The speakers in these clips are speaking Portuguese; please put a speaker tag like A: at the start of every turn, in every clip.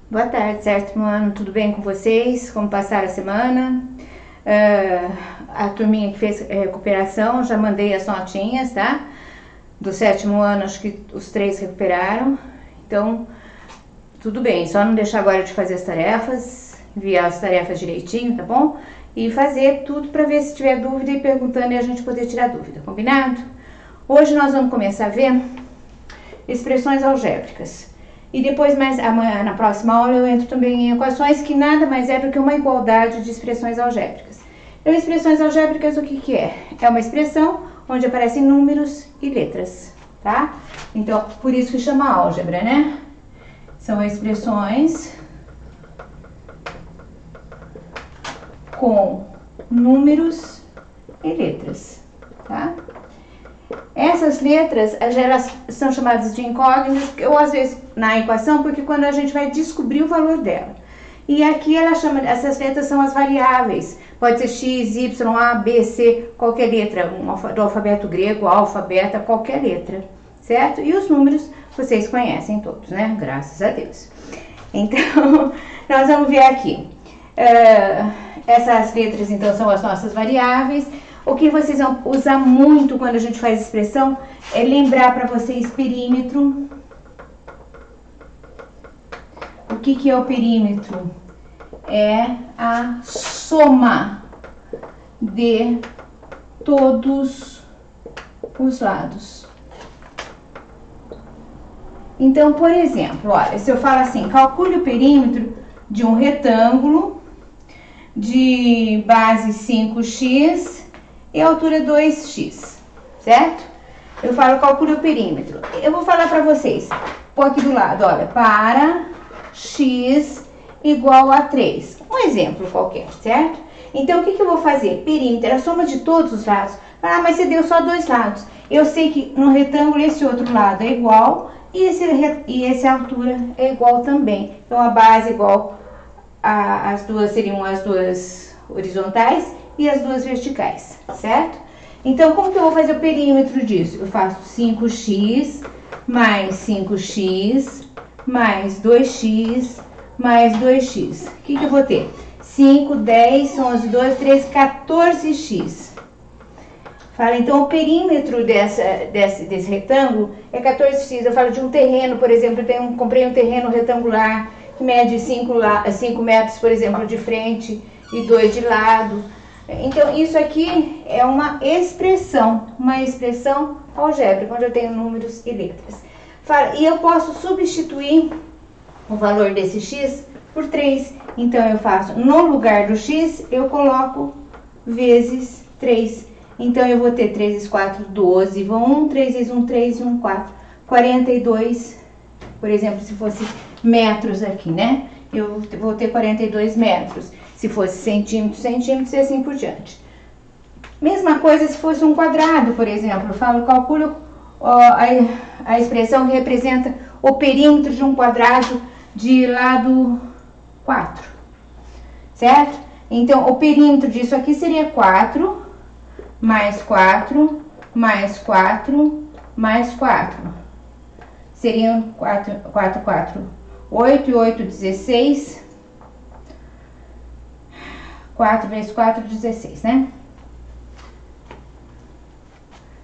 A: Boa tarde, sétimo ano, tudo bem com vocês? Como passaram a semana? A turminha que fez recuperação, já mandei as notinhas, tá? Do sétimo ano, acho que os 3 recuperaram. Então, tudo bem, só não deixar agora de fazer as tarefas, enviar as tarefas direitinho, tá bom? E fazer tudo para ver se tiver dúvida e perguntando e a gente poder tirar dúvida, combinado? Hoje nós vamos começar a ver expressões algébricas. E depois, amanhã, na próxima aula, eu entro também em equações, que nada mais é do que uma igualdade de expressões algébricas. Então, expressões algébricas, o que é? É uma expressão onde aparecem números e letras, tá? Então, por isso que chama álgebra, né? São expressões com números e letras, tá? Essas letras, elas são chamadas de incógnitas, ou às vezes na equação, porque quando a gente vai descobrir o valor dela. E aqui ela chama, essas letras são as variáveis. Pode ser x, y, a, b, c, qualquer letra, do alfabeto grego, alfa, beta, qualquer letra, certo? E os números vocês conhecem todos, né? Graças a Deus. Então, nós vamos ver aqui. Essas letras, então, são as nossas variáveis. O que vocês vão usar muito quando a gente faz expressão é lembrar para vocês perímetro. O que é o perímetro? É a soma de todos os lados. Então, por exemplo, olha, se eu falo assim, calcule o perímetro de um retângulo de base 5x e altura 2x, certo? Eu falo, calcule o perímetro. Eu vou falar para vocês, pôr aqui do lado, olha, para x igual a 3. Um exemplo qualquer, certo? Então, o que eu vou fazer? Perímetro é a soma de todos os lados. Ah, mas você deu só 2 lados. Eu sei que no retângulo esse outro lado é igual e essa altura é igual também. Então, a base é igual, as duas seriam as duas horizontais e as duas verticais, certo? Então, como que eu vou fazer o perímetro disso? Eu faço 5x mais 5x mais 2x mais 2x. O que eu vou ter? 5, 10, 11, 12, 13, 14x. Fala, então, o perímetro desse retângulo é 14x. Eu falo de um terreno, por exemplo, comprei um terreno retangular que mede 5 metros, por exemplo, de frente e 2 de lado. Então, isso aqui é uma expressão algébrica, onde eu tenho números e letras. Fala, e eu posso substituir o valor desse x por 3. Então, eu faço, no lugar do x, eu coloco vezes 3. Então, eu vou ter 3 vezes 4, 12, vão 1, 3 vezes 1, 3 e 1, 4. 42, por exemplo, se fosse metros aqui, né? Eu vou ter 42 metros. Se fosse centímetros e assim por diante. Mesma coisa se fosse um quadrado, por exemplo. Eu falo, calculo a expressão que representa o perímetro de um quadrado de lado 4. Certo? Então, o perímetro disso aqui seria 4, mais 4, mais 4, mais 4. Seriam 4, 8 e 8, 16. 4 vezes 4, 16, né?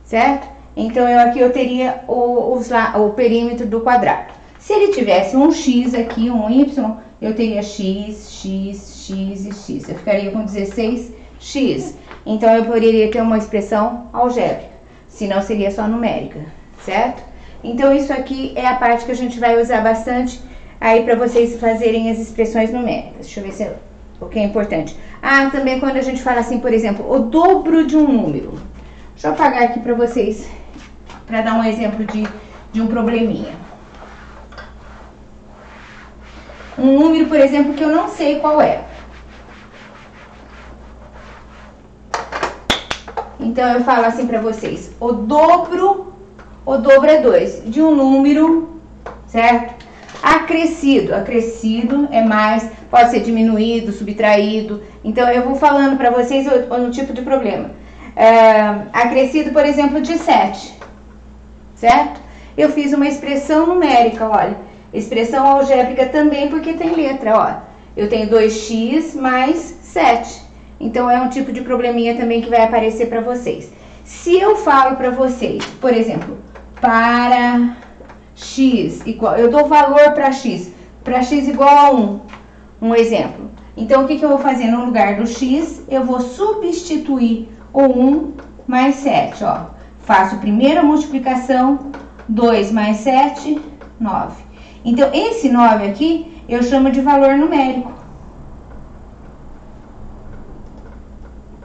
A: Certo? Então, aqui eu teria o perímetro do quadrado. Se ele tivesse um x aqui, um y, eu teria x, x, x e x. Eu ficaria com 16x. Então, eu poderia ter uma expressão algébrica. Senão, seria só numérica, certo? Então, isso aqui é a parte que a gente vai usar bastante aí para vocês fazerem as expressões numéricas. Deixa eu ver se o que é importante. Ah, também quando a gente fala assim, por exemplo, o dobro de um número. Deixa eu apagar aqui para vocês, para dar um exemplo de um probleminha. Um número, por exemplo, que eu não sei qual é. Então, eu falo assim para vocês, o dobro é 2, de um número, certo? Acrescido é mais, pode ser diminuído, subtraído. Então, eu vou falando para vocês o tipo de problema. Acrescido, por exemplo, de 7, certo? Eu fiz uma expressão numérica, olha. Expressão algébrica também, porque tem letra, ó. Eu tenho 2x mais 7. Então, é um tipo de probleminha também que vai aparecer para vocês. Se eu falo para vocês, por exemplo, para x igual... Eu dou valor para x igual a 1. Um exemplo. Então, o que eu vou fazer? No lugar do x, eu vou substituir o 1 mais 7, ó. Faço a primeira multiplicação, 2 mais 7, 9. Então, esse 9 aqui, eu chamo de valor numérico.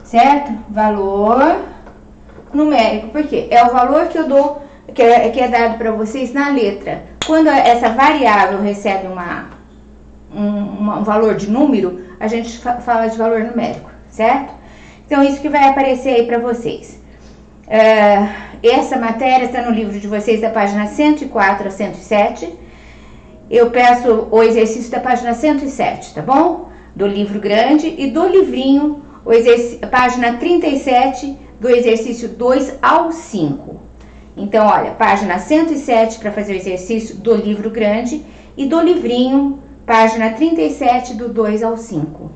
A: Certo? Valor numérico. Por quê? É o valor que eu dou, que é dado para vocês na letra. Quando essa variável recebe um valor de número, a gente fala de valor numérico, certo? Então, isso que vai aparecer aí para vocês. Essa matéria está no livro de vocês da página 104 a 107. Eu peço o exercício da página 107, tá bom? Do livro grande e do livrinho, página 37, do exercício 2 ao 5. Então, olha, página 107 para fazer o exercício do livro grande e do livrinho, página 37, do 2 ao 5.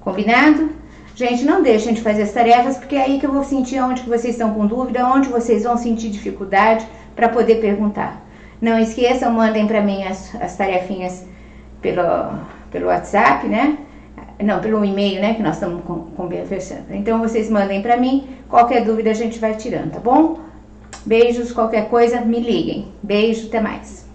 A: Combinado? Gente, não deixem de fazer as tarefas, porque é aí que eu vou sentir onde que vocês estão com dúvida, onde vocês vão sentir dificuldade para poder perguntar. Não esqueçam, mandem para mim as tarefinhas pelo WhatsApp, né? Não, pelo e-mail, né? Que nós estamos conversando. Então, vocês mandem para mim. Qualquer dúvida a gente vai tirando, tá bom? Beijos, qualquer coisa, me liguem. Beijo, até mais.